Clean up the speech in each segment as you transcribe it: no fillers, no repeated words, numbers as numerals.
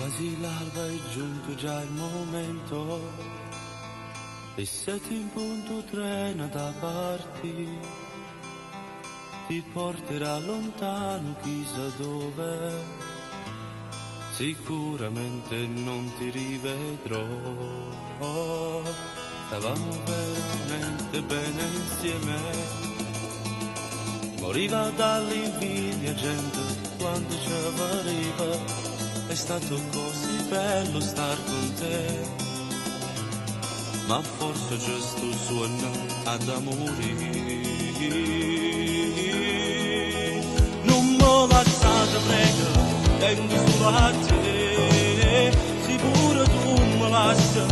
Quasi l'alba è giunto già il momento, e 7 in punto treno da partire. Ti porterà lontano chissà dove, sicuramente non ti rivedrò. Stavamo veramente bene insieme, moriva dall'invidia gente quando ci arriva. È stato così bello star con te, ma forse giusto suona ad amore. Non me lasciate prego, tengo solo a te, sicuro tu me lasci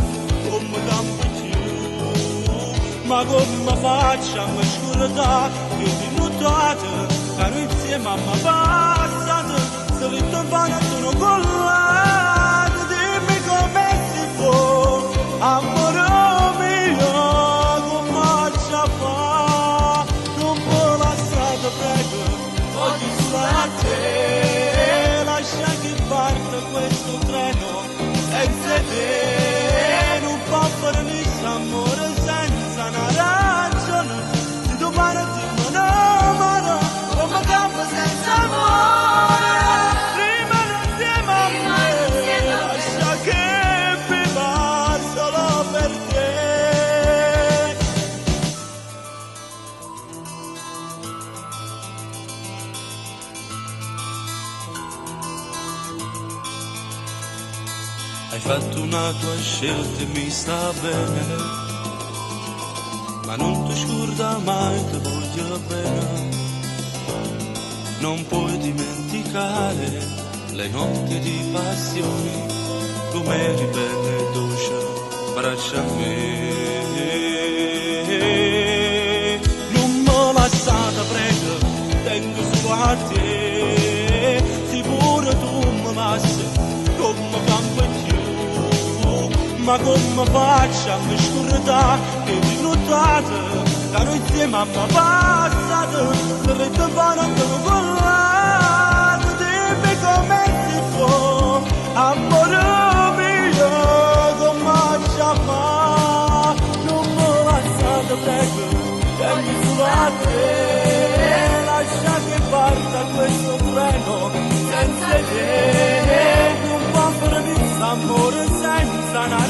come campo più, ma come faccio a mi scordare che ti notate, caro insieme a me passate. Se ritrovano sono collate, dimmi come si può, amore mio, come faccio a fare? Non può lasciare prego, voglio solo a te, lascia che parta questo treno, senza te, non può fare nessun amore senza una ragione, se domani ti innamoro, come campo senza amore. Hai fatto una tua scelta e mi sta bene, ma non ti scorda mai, ti voglio bene. Non puoi dimenticare le notti di passione, come eri bella e dolce, braccia a me. Non me lasciate prego, tengo solo a te, sicuro tu mi lasci come campo più. Ma come faccio a mi scordare che ti notate, caro insieme a me passate, se ritrovano sono collate, dimmi come si può, amore mio, come faccio a fare? Non mi lasciate prego, tengo solo a te, lascia che parta questo treno, senza te, non può fare nessun amore senza una